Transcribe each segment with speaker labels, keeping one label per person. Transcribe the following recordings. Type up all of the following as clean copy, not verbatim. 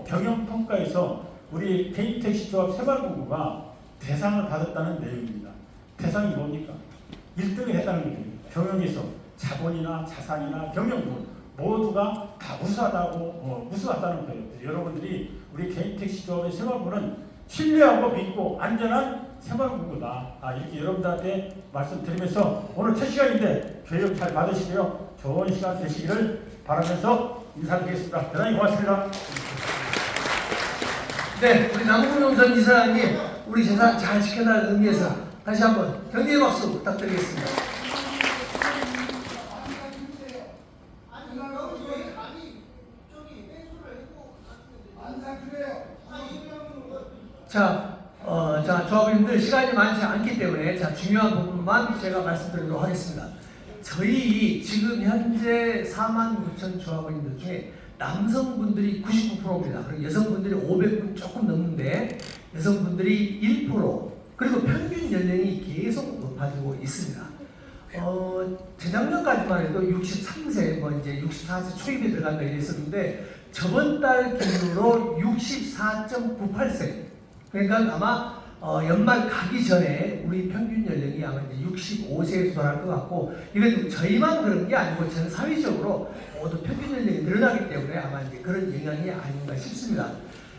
Speaker 1: 경영평가에서 우리 개인택시조합 새마을본부가 대상을 받았다는 내용입니다. 대상이 뭡니까? 1등을 했다는 거죠. 경영에서 자본이나 자산이나 경영도 모두가 다 우수하다는 거예요. 여러분들이 우리 개인택시조합의 새마을본부는 신뢰하고 믿고 안전한 새마을본부다. 이렇게 여러분들한테 말씀드리면서 오늘 첫 시간인데 교육 잘 받으시고요. 좋은 시간 되시기를 바라면서 인사드리겠습니다. 대단히 고맙습니다.
Speaker 2: 네, 우리 남궁용 전 이사장님 우리 재산 잘 지켜달라는 의미에서 다시 한번 격려의 박수 부탁드리겠습니다. 자, 조합원님들 시간이 많지 않기 때문에 중요한 부분만 제가 말씀드리도록 하겠습니다. 저희 지금 현재 49,000 조합원님들 중에 남성분들이 99%입니다. 그리고 여성분들이 500분 조금 넘는데 여성분들이 1%, 그리고 평균 연령이 계속 높아지고 있습니다. 재작년까지만 해도 63세, 이제 64세 초입에 들어간다 이랬었는데 저번 달 기준으로 64.98세. 그러니까 아마 연말 가기 전에 우리 평균 연령이 아마 이제 65세에 도달할 것 같고, 이건 저희만 그런 게 아니고 전 사회적으로 모두 평균 연령이 늘어나기 때문에 아마 이제 그런 영향이 아닌가 싶습니다.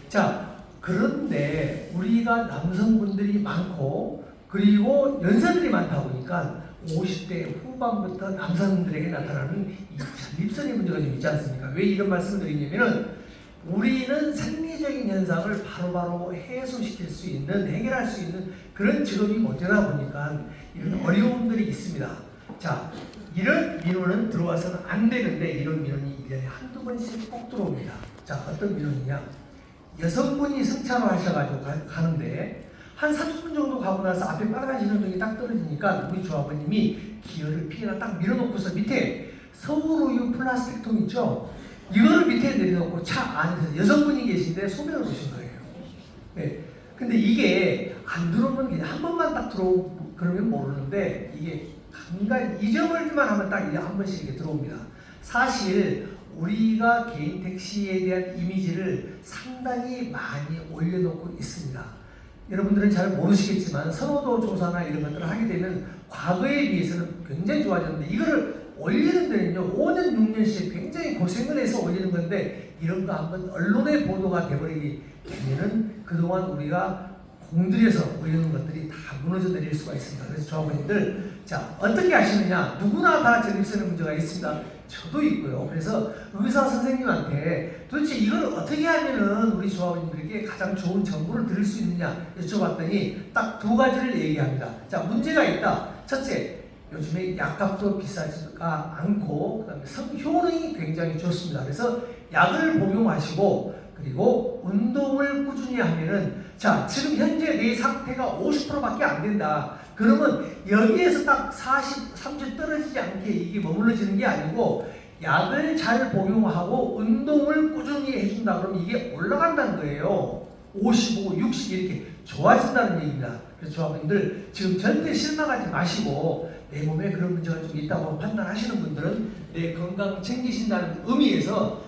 Speaker 2: 자, 그런데 우리가 남성분들이 많고 그리고 연세들이 많다 보니까 50대 후반부터 남성들에게 나타나는 이 전립선의 문제가 좀 있지 않습니까? 왜 이런 말씀을 드리냐면은 우리는 생리적인 현상을 바로바로 해소시킬 수 있는, 해결할 수 있는 그런 직업이 못 되다 보니까 이런 어려움들이 있습니다. 자, 이런 민원은 들어와서는 안 되는데 이런 민원이 1년에 한두 번씩 꼭 들어옵니다. 자, 어떤 민원이냐? 여성분이 승차로 하셔가지고 가는데 한 30분 정도 가고 나서 앞에 빨간 신호등이 딱 떨어지니까 우리 조합원님이 기어를 피해라 딱 밀어놓고서 밑에 서울우유 플라스틱 통 있죠? 이거를 밑에 내려놓고 차 안에서 여성분이 계신데 소변을 보신 거예요. 네. 근데 이게 안 들어오면 그냥 한 번만 딱 들어오고 그러면 모르는데 이게 간간 잊어버리기만 하면 딱 한 번씩 이렇게 들어옵니다. 사실 우리가 개인 택시에 대한 이미지를 상당히 많이 올려놓고 있습니다. 여러분들은 잘 모르시겠지만 선호도 조사나 이런 것들을 하게 되면 과거에 비해서는 굉장히 좋아졌는데 이거를 올리는 데는요 5년 6년씩 굉장히 고생을 해서 올리는 건데 이런 거 한번 언론에 보도가 돼버리게 되면은 그동안 우리가 공들여서 올리는 것들이 다 무너져 내릴 수가 있습니다. 그래서 조합원님들 자 어떻게 하시느냐, 누구나 다 전립선의 문제가 있습니다. 저도 있고요. 그래서 의사 선생님한테 도대체 이걸 어떻게 하면은 우리 조합원님들에게 가장 좋은 정보를 드릴 수 있느냐 여쭤봤더니 딱 두 가지를 얘기합니다. 자, 문제가 있다. 첫째, 요즘에 약값도 비싸지가 않고 그다음에 성효능이 굉장히 좋습니다. 그래서 약을 복용하시고 그리고 운동을 꾸준히 하면은 자 지금 현재 내 상태가 50%밖에 안 된다. 그러면 여기에서 딱 40, 30 떨어지지 않게 이게 머물러지는 게 아니고 약을 잘 복용하고 운동을 꾸준히 해준다. 그러면 이게 올라간다는 거예요. 55, 60 이렇게 좋아진다는 얘기입니다. 그래서 조합원님들 지금 절대 실망하지 마시고 내 몸에 그런 문제가 좀 있다고 판단하시는 분들은 내 건강 챙기신다는 의미에서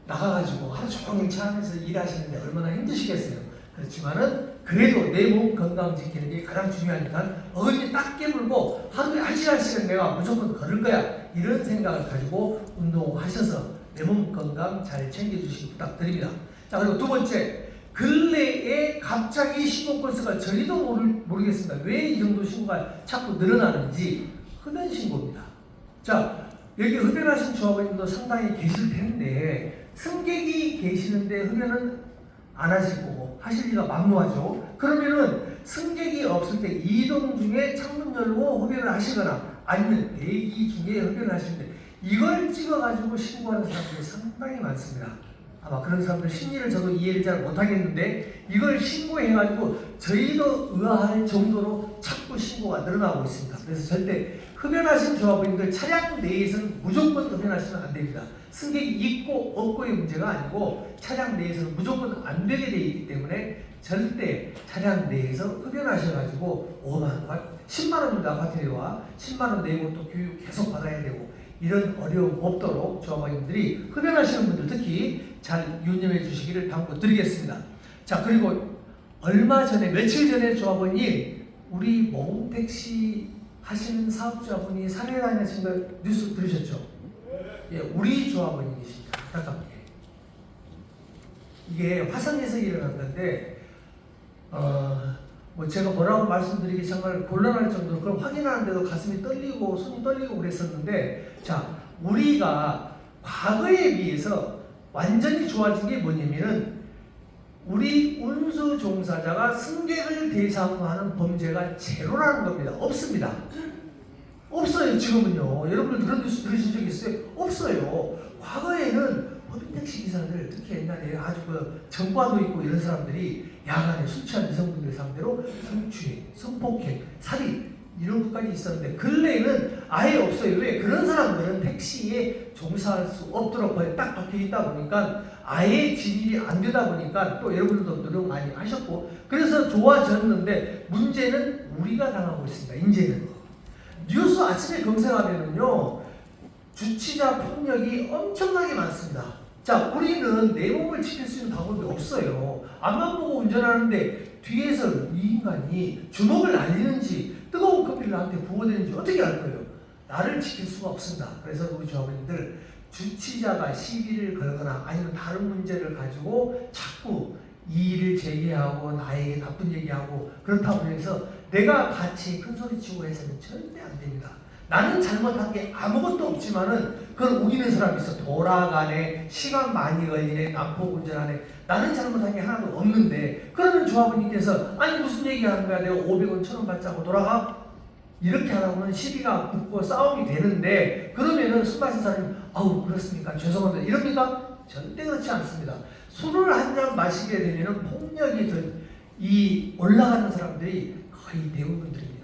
Speaker 2: 나가가지고 하루 종일 차 안에서 일하시는데 얼마나 힘드시겠어요. 그렇지만은 그래도 내 몸 건강 지키는 게 가장 중요하니까 어금니 딱 깨물고 하루에 1시간씩은 내가 무조건 걸을 거야 이런 생각을 가지고 운동하셔서 내 몸 건강 잘 챙겨주시기 부탁드립니다. 자, 그리고 두 번째, 근래에 갑자기 신고 건수가 저희도 모르겠습니다. 왜 이 정도 신고가 자꾸 늘어나는지. 흡연 신고입니다. 자, 여기 흡연하신 조합원님도 상당히 계실 텐데 승객이 계시는데 흡연은 안 하실 거고 하실 리가 막무하죠. 그러면은 승객이 없을 때 이동 중에 창문 열고 흡연을 하시거나 아니면 대기 중에 흡연을 하시는데 이걸 찍어가지고 신고하는 사람들이 상당히 많습니다. 아마 그런 사람들 심리를 저도 이해를 잘 못하겠는데 이걸 신고해가지고 저희도 의아할 정도로 자꾸 신고가 늘어나고 있습니다. 그래서 절대 흡연하신 조합원님들 차량 내에서는 무조건 흡연하시면 안 됩니다. 승객이 있고 없고의 문제가 아니고 차량 내에서는 무조건 안 되게 되어 있기 때문에 절대 차량 내에서 흡연하셔가지고 5만 원, 10만 원입니다. 과태료와 10만 원 내고 또 교육 계속 받아야 되고 이런 어려움 없도록 조합원님들이 흡연하시는 분들 특히 잘 유념해 주시기를 당부드리겠습니다. 자, 그리고 얼마 전에 며칠 전에 조합원님 우리 모금택시 하시는 사업자분이 살해당하신 거 뉴스 들으셨죠? 예, 우리 조합원님이십니다. 안타깝게 이게 화성에서 일어난 건데 뭐 제가 뭐라고 말씀드리기 정말 곤란할 정도로 그걸 확인하는데도 가슴이 떨리고 손이 떨리고 그랬었는데, 자, 우리가 과거에 비해서 완전히 좋아진 게 뭐냐면은 우리 운수 종사자가 승객을 대상으로 하는 범죄가 제로라는 겁니다. 없습니다. 없어요. 지금은요. 여러분들 그런 뉴스 들으신 적 있어요? 없어요. 과거에는 택시 기사들, 특히 옛날에 아주 그 전과도 있고 이런 사람들이 야간에 술 취한 여성분들 상대로 성추행, 성폭행, 살인 이런 것까지 있었는데 근래에는 아예 없어요. 왜? 그런 사람들은 택시에 종사할 수 없도록 거의 딱 박혀 있다 보니까 아예 진입이 안 되다 보니까 또 여러분들도 노력 많이 하셨고 그래서 좋아졌는데 문제는 우리가 당하고 있습니다. 이제는 뉴스 아침에 검색하면은요 주치자 폭력이 엄청나게 많습니다. 자, 우리는 내 몸을 지킬 수 있는 방법이 없어요. 앞만 보고 운전하는데 뒤에서 이 인간이 주먹을 날리는지 뜨거운 커피를 나한테 부어대는지 어떻게 알 거예요? 나를 지킬 수가 없습니다. 그래서 우리 조합원님들 주치자가 시비를 걸거나 아니면 다른 문제를 가지고 자꾸 이의를 제기하고 나에게 나쁜 얘기하고 그렇다고 해서 내가 같이 큰 소리 치고 해서는 절대 안 됩니다. 나는 잘못한 게 아무것도 없지만은 그걸 우기는 사람이 있어. 돌아가네, 시간 많이 걸리네, 난폭 운전하네. 나는 잘못한 게 하나도 없는데 그러면 조합원님께서 아니 무슨 얘기하는 거야? 내가 500원, 1000원 받자고 돌아가? 이렇게 하다 보면 시비가 붙고 싸움이 되는데 그러면은 술 마신 사람이 아우 그렇습니까? 죄송합니다. 이럽니까? 절대 그렇지 않습니다. 술을 한 잔 마시게 되면은 폭력이 이 올라가는 사람들이 거의 대부분들입니다.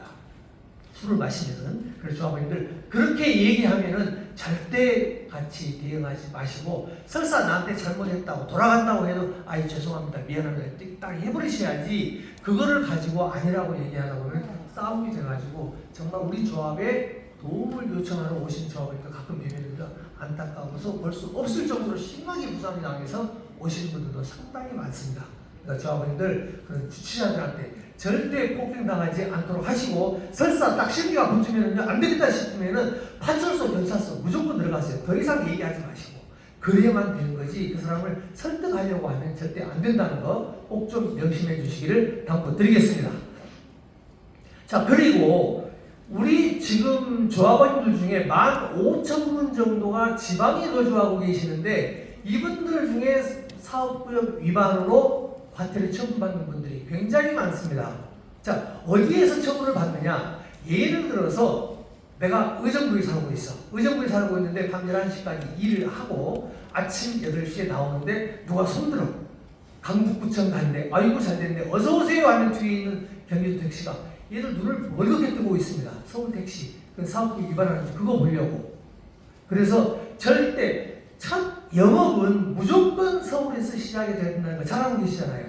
Speaker 2: 술을 마시면은. 그래서 조합원님들 그렇게 얘기하면은 절대 같이 대응하지 마시고 설사 나한테 잘못했다고 돌아간다고 해도 아이 죄송합니다 미안합니다 딱 해버리셔야지. 그거를 가지고 아니라고 얘기하다 보면 싸움이 돼가지고 정말 우리 조합에 도움을 요청하러 오신 조합이니까 가끔 비밀입니다. 안타까워서 볼 수 없을 정도로 심하게 부상이 당해서 오시는 분들도 상당히 많습니다. 그러니까 조합원님들 그런 주치자들한테 절대 폭행당하지 않도록 하시고 설사 딱 시비가 붙으면은요 안 되겠다 싶으면은 파출소, 경찰서 무조건 들어가세요. 더 이상 얘기하지 마시고 그래야만 되는 거지 그 사람을 설득하려고 하면 절대 안 된다는 거 꼭 좀 명심해 주시기를 당부드리겠습니다. 자, 그리고 우리 지금 조합원님들 중에 15,000분 정도가 지방에 거주하고 계시는데 이분들 중에 사업구역 위반으로 과태료 처분받는 분들이 굉장히 많습니다. 자, 어디에서 처분을 받느냐? 예를 들어서 내가 의정부에 살고 있어. 의정부에 살고 있는데 밤 11시까지 일을 하고 아침 8시에 나오는데 누가 손들어. 강북구청 가는데 아이고 잘 됐네. 어서 오세요 하면 뒤에 있는 경기도 택시가 얘들 눈을 멀겋게 뜨고 있습니다. 서울 택시. 그 사업구역 위반하는지 그거 보려고. 그래서 절대 첫 영업은 무조건 서울에서 시작이 된다는 거 잘 알고 계시잖아요.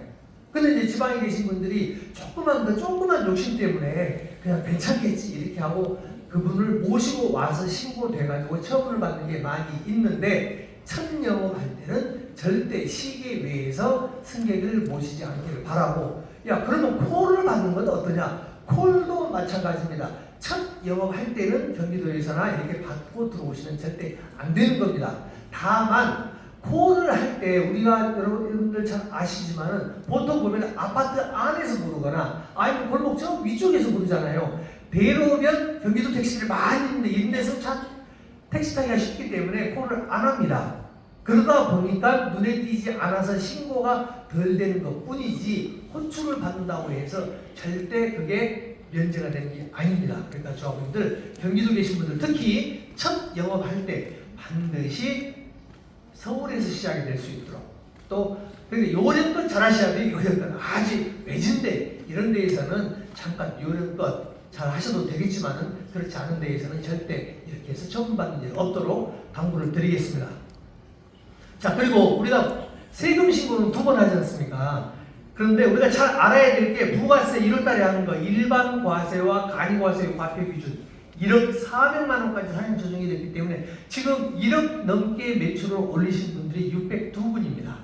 Speaker 2: 근데 이제 지방에 계신 분들이 조그만 욕심 때문에 그냥 괜찮겠지 이렇게 하고 그분을 모시고 와서 신고돼가지고 처분을 받는 게 많이 있는데 첫 영업할 때는 절대 시계 외에서 승객을 모시지 않기를 바라고. 야, 그러면 콜을 받는 건 어떠냐? 콜도 마찬가지입니다. 첫 영업할 때는 경기도에서나 이렇게 받고 들어오시면 절대 안 되는 겁니다. 다만 콜을 할 때 우리가 여러분들 잘 아시지만은 보통 보면 아파트 안에서 부르거나 아니면 골목 저 위쪽에서 부르잖아요. 대로면 경기도 택시를 많이 있는데 이런 데서 택시 타기가 쉽기 때문에 콜을 안 합니다. 그러다 보니까 눈에 띄지 않아서 신고가 덜 되는 것 뿐이지 호출을 받는다고 해서 절대 그게 면제가 되는 게 아닙니다. 그러니까 저분들 경기도 계신 분들 특히 첫 영업할 때 반드시 서울에서 시작이 될 수 있도록 또 근데 요령껏 잘 하셔야 돼요. 요령껏 아직 외진데 이런 데에서는 잠깐 요령껏 잘 하셔도 되겠지만은 그렇지 않은 데에서는 절대 이렇게 해서 처분받는 일 없도록 당부를 드리겠습니다. 자, 그리고 우리가 세금 신고는 2번 하지 않습니까? 그런데 우리가 잘 알아야 될 게 부가세 1월달에 하는 거 일반 과세와 간이과세의 과표 기준 1억 400만 원까지 상향 조정이 됐기 때문에 지금 1억 넘게 매출을 올리신 분들이 602분입니다.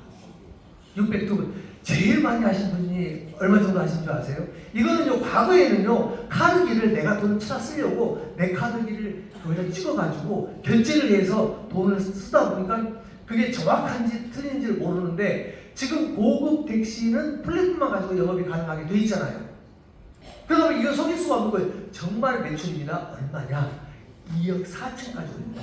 Speaker 2: 602분. 제일 많이 하신 분이 얼마 정도 하신 줄 아세요? 이거는요, 과거에는요, 카드기를 내가 돈을 찾아 쓰려고 내 카드기를 거기다 찍어가지고 결제를 해서 돈을 쓰다 보니까 그게 정확한지 틀린지를 모르는데 지금 고급 택시는 플랫폼만 가지고 영업이 가능하게 돼 있잖아요. 그러다 보니 이거 속일 수가 없는 거예요. 정말 매출입니다. 얼마냐? 2억 4천까지 올립니다.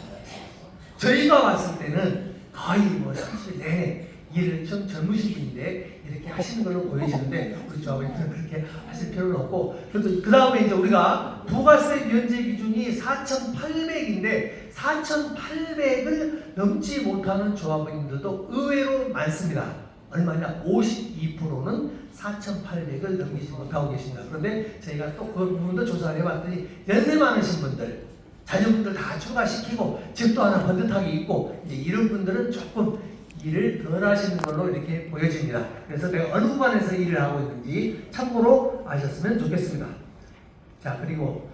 Speaker 2: 저희가 왔을 때는 거의 뭐 사실 내내 일을 좀 젊으신 분인데 이렇게 하시는 걸로 보여지는데 우리 조합원님들은 그렇게 하실 필요는 없고, 그래도 그 다음에 이제 우리가 부가세 면제 기준이 4,800인데 4,800을 넘지 못하는 조합원님들도 의외로 많습니다. 얼마냐? 52%는 4,800을 넘기지 못하고 계십니다. 그런데 저희가 또 그 부분도 조사를 해봤더니 연세 많으신 분들, 자녀분들 다 추가시키고 집도 하나 번듯하게 있고 이제 이런 분들은 조금 일을 덜 하시는 걸로 이렇게 보여집니다. 그래서 내가 어느 구간에서 일을 하고 있는지 참고로 아셨으면 좋겠습니다. 자, 그리고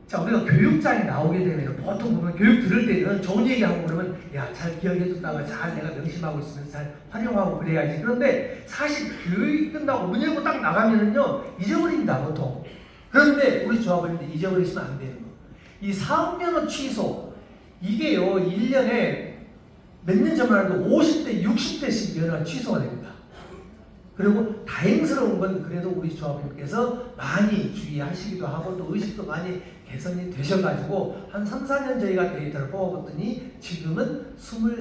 Speaker 2: 자, 우리가 교육장에 나오게 되면 보통 보면 교육 들을 때는 좋은 얘기하고 그러면 야, 잘 기억해줬다가 잘 내가 명심하고 있으면 잘 활용하고 그래야지. 그런데 사실 교육이 끝나고 문 열고 딱 나가면은요, 잊어버립니다, 보통. 그런데 우리 조합원님들 잊어버리시면 안 되는 거. 이 사업면허 취소, 이게요, 1년에 몇 년 전만 해도 50대, 60대씩 면허가 취소가 됩니다. 그리고 다행스러운 건 그래도 우리 조합님께서 많이 주의하시기도 하고 또 의식도 많이 개선이 되셔가지고 한 3, 4년 저희가 데이터를 뽑아봤더니 지금은 23분,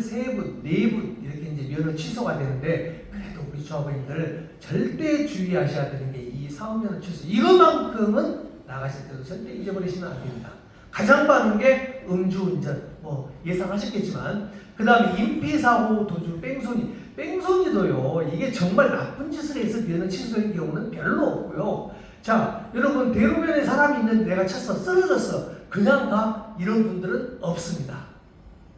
Speaker 2: 4분 이렇게 이제 면허 취소가 되는데, 그래도 우리 조합원님들 절대 주의하셔야 되는 게 이 사업면허 취소, 이것만큼은 나가실 때도 절대 잊어버리시면 안 됩니다. 가장 많은 게 음주운전, 뭐 예상하셨겠지만, 그 다음에 인피사고, 도주, 뺑소니도요, 이게 정말 나쁜 짓을 해서 면허 취소인 경우는 별로 없고요. 자, 여러분, 대로변에 사람이 있는데 내가 쳤어, 쓰러졌어, 그냥 가, 이런 분들은 없습니다.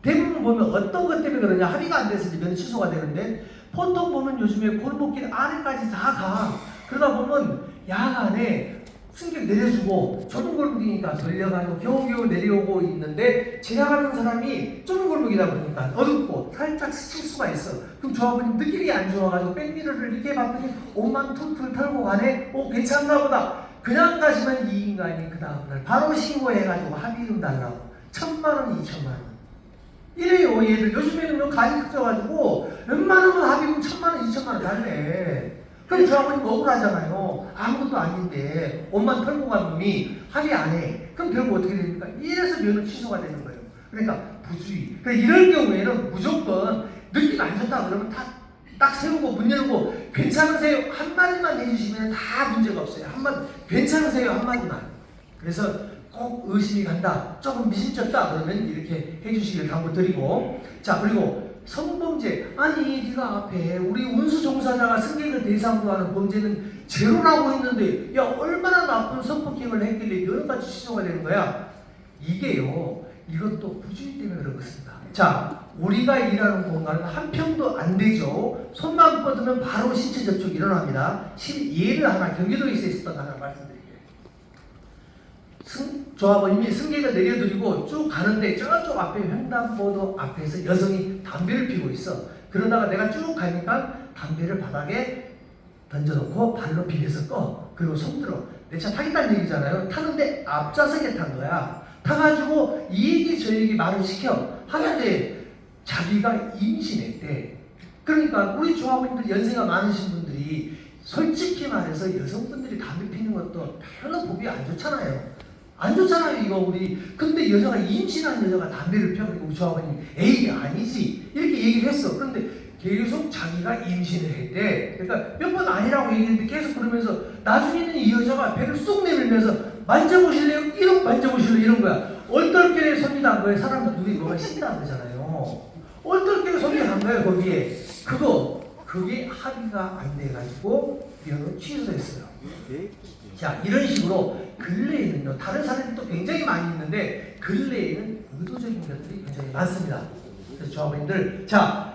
Speaker 2: 대부분 보면 어떤 것 때문에 그러냐, 합의가 안 돼서 면허 취소가 되는데, 보통 보면 요즘에 골목길 아래까지 다 가. 그러다 보면 야간에 승객 내려주고 좁은 골목이니까 돌려가지고 겨우겨우 내려오고 있는데 지나가는 사람이 좁은 골목이다 보니까 어둡고 살짝 스칠 수가 있어. 그럼 조합원님 느낌이 안 좋아가지고 백미러를 이렇게 봤더니 옷만 툴툴 털고 가네? 괜찮나 보다. 그냥 가시면 이 인간이 그 다음날 바로 신고해가지고 합의금 달라고 1,000만원, 2,000만원 이래요. 얘들 요즘에는 간이 커져가지고 웬만하면 합의금 1,000만원, 2,000만원 달래. 그럼 조합원님 억울하잖아요. 아무것도 아닌데 옷만 털고 간 놈이 합의 안 해. 그럼 결국 어떻게 됩니까? 이래서 면허 취소가 되는 거예요. 그러니까 부주의. 그러니까 이럴 경우에는 무조건 느낌 안 좋다 그러면 딱 세우고 문 열고 괜찮으세요? 한마디만 해주시면 다 문제가 없어요. 한마디 괜찮으세요? 한마디만. 그래서 꼭 의심이 간다, 조금 미심쩍다 그러면 이렇게 해주시길 당부드리고, 자, 그리고 성범죄, 아니 네가 앞에 우리 운수 종사자가 승객을 대상으로 하는 범죄는 제로라고 했는데 야, 얼마나 나쁜 성폭행을 했길래 면허까지 취소가 되는 거야? 이게요, 이것도 부주의 때문에 그런 것입니다. 자, 우리가 일하는 공간은 한 평도 안 되죠. 손만 뻗으면 바로 신체 접촉이 일어납니다. 예를 하나, 경기도에 있었던 거 하나 말씀드릴게요. 조합원님이 승객을 내려드리고 쭉 가는데 저쪽 앞에 횡단보도 앞에서 여성이 담배를 피우고 있어. 그러다가 내가 쭉 가니까 담배를 바닥에 던져놓고 발로 비벼서 꺼. 그리고 손들어. 내 차 타겠다는 얘기잖아요. 타는데 앞좌석에 탄 거야. 타가지고 이 얘기 저 얘기 말을 시켜. 하는데 자기가 임신했대. 그러니까 우리 조합원님들 연세가 많으신 분들이 솔직히 말해서 여성분들이 담배 피우는 것도 별로 보기 안 좋잖아요. 안 좋잖아요, 이거 우리. 근데 여자가 임신한 여자가 담배를 피우고 우리 조합원님 에이 아니지 이렇게 얘기를 했어. 그런데 계속 자기가 임신을 했대. 그러니까 몇 번 아니라고 얘기했는데 계속 그러면서 나중에는 이 여자가 배를 쏙 내밀면서 만져보실래요? 이런 만져보실래요? 이런 거야. 얼떨결에 손이 난 거예요. 사람 눈이 뭐가 신다는 거잖아요. 얼떨결에 손이 난 거예요, 거기에. 그게 합의가 안 돼가지고 면허 취소했어요. 자, 이런 식으로 근래에는요, 다른 사례들도 굉장히 많이 있는데 근래에는 의도적인 것들이 굉장히 많습니다. 그래서 조합원님들, 자,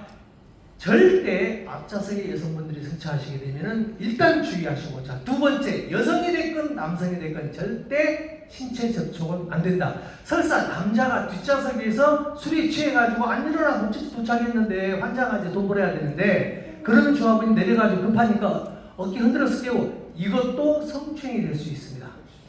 Speaker 2: 절대 앞좌석에 여성분들이 승차하시게 되면은 일단 주의하시고, 자, 두 번째, 여성이 됐건 남성이 됐건 절대 신체 접촉은 안 된다. 설사 남자가 뒷좌석에서 술이 취해가지고 안 일어나 도착했는데 환자가 이제 돈 벌어야 되는데 그러는 조합원이 내려가지고 급하니까 어깨 흔들어서 깨고, 이것도 성추행이 될 수 있습니다.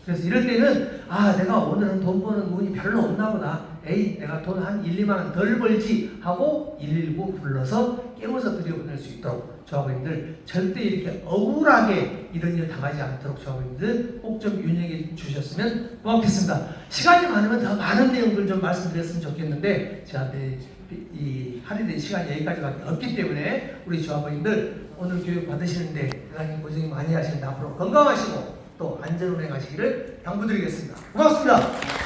Speaker 2: 그래서 이럴 때는 내가 오늘은 돈 버는 운이 별로 없나 보다. 에이, 내가 돈 한 1, 2만 원 덜 벌지 하고 119 불러서 깨워서 들여보낼 수 있도록 조합원님들 절대 이렇게 억울하게 이런 일 당하지 않도록 조합원님들 꼭 좀 윤영해 주셨으면 고맙겠습니다. 시간이 많으면 더 많은 내용들 좀 말씀드렸으면 좋겠는데 저한테 이 할인된 시간이 여기까지밖에 없기 때문에 우리 조합원님들 오늘 교육 받으시는데 대단히 고생 많이 하시는데 앞으로 건강하시고 또 안전운행하시기를 당부드리겠습니다. 고맙습니다.